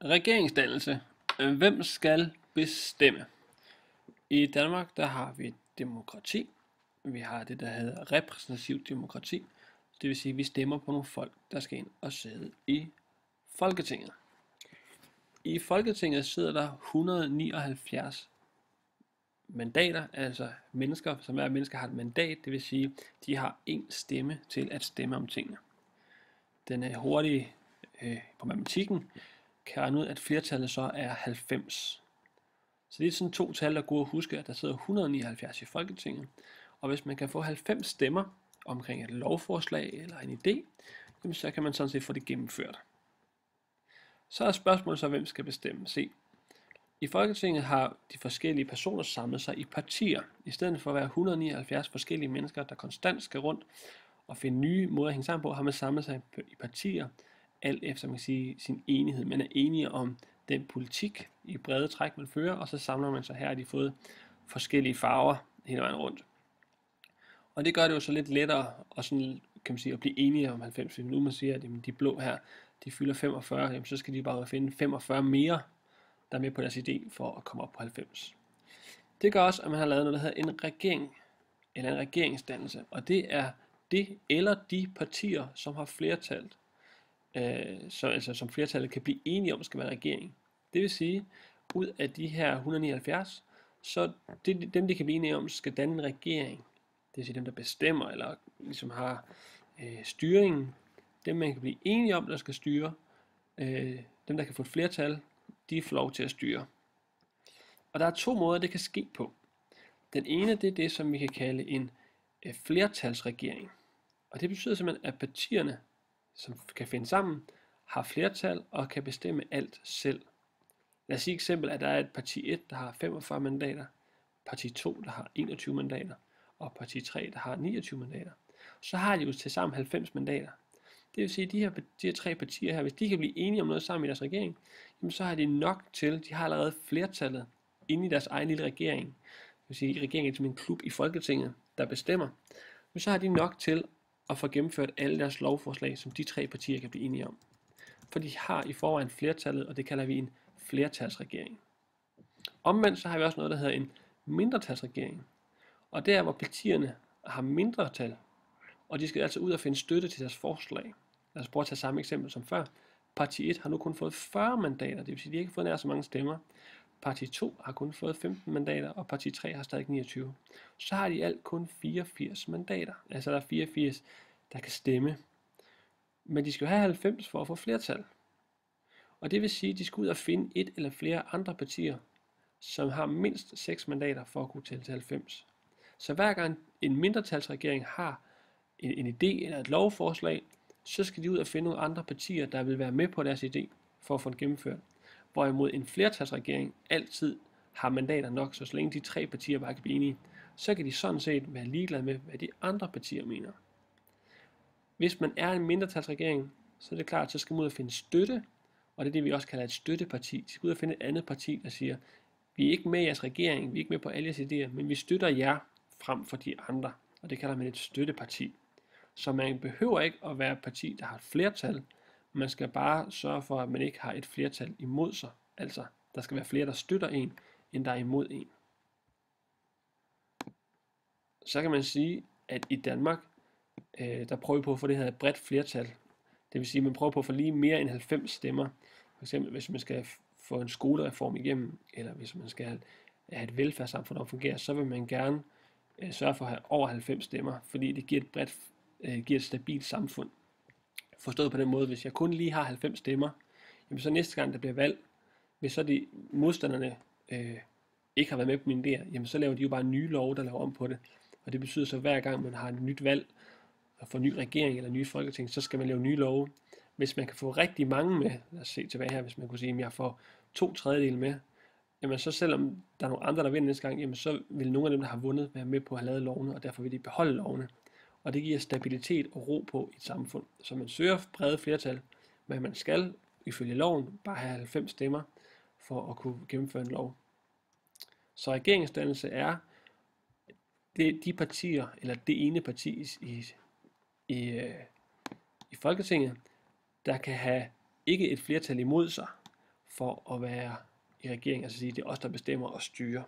Regeringsdannelse. Hvem skal bestemme? I Danmark der har vi demokrati. Vi har det, der hedder repræsentativt demokrati. Det vil sige, at vi stemmer på nogle folk, der skal ind og sidde i Folketinget. I Folketinget sidder der 179 mandater, altså mennesker, som hver menneske har et mandat. Det vil sige, at de har en stemme til at stemme om tingene. Den er hurtig på matematikken, kan regne ud, at flertallet så er 90. Så det er sådan to tal, der er gode at huske, at der sidder 179 i Folketinget. Og hvis man kan få 90 stemmer omkring et lovforslag eller en idé, så kan man sådan set få det gennemført. Så er spørgsmålet så, hvem skal bestemme? Se, i Folketinget har de forskellige personer samlet sig i partier, i stedet for at være 179 forskellige mennesker, der konstant skal rundt og finde nye måder at hænge sammen på, har man samlet sig i partier, alt efter man kan sige sin enighed. Man er enige om den politik i brede træk, man fører, og så samler man sig her, og de har fået forskellige farver hele vejen rundt. Og det gør det jo så lidt lettere at, sådan, kan man sige, at blive enige om 90. Nu man siger, at jamen, de blå her, de fylder 45, jamen, så skal de bare finde 45 mere, der er med på deres idé for at komme op på 90. Det gør også, at man har lavet noget, der hedder en regering, eller en regeringsdannelse, og det er det eller de partier, som har flertal, som flertallet kan blive enige om skal være regering. Det vil sige, ud af de her 179, så dem de kan blive enige om skal danne en regering. Det vil sige dem der bestemmer eller ligesom har styringen. Dem man kan blive enige om der skal styre. Dem der kan få et flertal, de får lov til at styre. Og der er to måder det kan ske på. Den ene det er det som vi kan kalde en flertalsregering. Og det betyder simpelthen at partierne som kan finde sammen, har flertal og kan bestemme alt selv. Lad os sige eksempel, at der er et parti 1, der har 45 mandater, parti 2, der har 21 mandater, og parti 3, der har 29 mandater. Så har de jo til sammen 90 mandater. Det vil sige, at de her tre partier her, hvis de kan blive enige om noget sammen i deres regering, jamen så har de nok til, de har allerede flertallet inde i deres egen lille regering. Det vil sige, at regeringen er som en klub i Folketinget, der bestemmer. Men så har de nok til at få gennemført alle deres lovforslag, som de tre partier kan blive enige om. For de har i forvejen flertallet, og det kalder vi en flertalsregering. Omvendt så har vi også noget, der hedder en mindretalsregering. Og det er, hvor partierne har mindretal, og de skal altså ud og finde støtte til deres forslag. Lad os prøve at tage samme eksempel som før. Parti 1 har nu kun fået 40 mandater, det vil sige, at de ikke har fået nær så mange stemmer. Parti 2 har kun fået 15 mandater, og parti 3 har stadig 29. Så har de alt kun 84 mandater. Altså der er 84, der kan stemme. Men de skal jo have 90 for at få flertal. Og det vil sige, at de skal ud og finde et eller flere andre partier, som har mindst 6 mandater for at kunne tælle til 90. Så hver gang en mindretalsregering har en idé eller et lovforslag, så skal de ud og finde nogle andre partier, der vil være med på deres idé for at få den gennemført. Hvorimod en flertalsregering altid har mandater nok, så længe de tre partier bare kan blive enige, så kan de sådan set være ligeglade med, hvad de andre partier mener. Hvis man er en mindretalsregering, så er det klart, så skal man ud og finde støtte, og det er det, vi også kalder et støtteparti. De skal ud og finde et andet parti, der siger, vi er ikke med i jeres regering, vi er ikke med på alle jeres idéer, men vi støtter jer frem for de andre, og det kalder man et støtteparti. Så man behøver ikke at være et parti, der har et flertal, man skal bare sørge for, at man ikke har et flertal imod sig. Altså, der skal være flere, der støtter en, end der er imod en. Så kan man sige, at i Danmark, der prøver vi på at få det her bredt flertal. Det vil sige, at man prøver på at få lige mere end 90 stemmer. For eksempel, hvis man skal få en skolereform igennem, eller hvis man skal have et velfærdssamfund, der fungerer, så vil man gerne sørge for at have over 90 stemmer, fordi det giver et stabilt samfund. Forstået på den måde, hvis jeg kun lige har 90 stemmer, jamen så næste gang der bliver valg, hvis så de modstanderne ikke har været med på mine idéer, jamen så laver de jo bare nye love, der laver om på det. Og det betyder så, at hver gang man har et nyt valg, og får en ny regering eller en ny folketing, så skal man lave nye love. Hvis man kan få rigtig mange med, lad os se tilbage her, hvis man kunne sige, at jeg får 2/3 med, jamen så selvom der er nogle andre, der vinder næste gang, jamen så vil nogle af dem, der har vundet, være med på at have lavet lovene, og derfor vil de beholde lovene. Og det giver stabilitet og ro på et samfund. Så man søger brede flertal, men man skal ifølge loven bare have 90 stemmer for at kunne gennemføre en lov. Så regeringsdannelse er de partier, eller det ene parti i Folketinget, der kan have ikke et flertal imod sig, for at være i regeringen, altså sige, det er os, der bestemmer og styrer.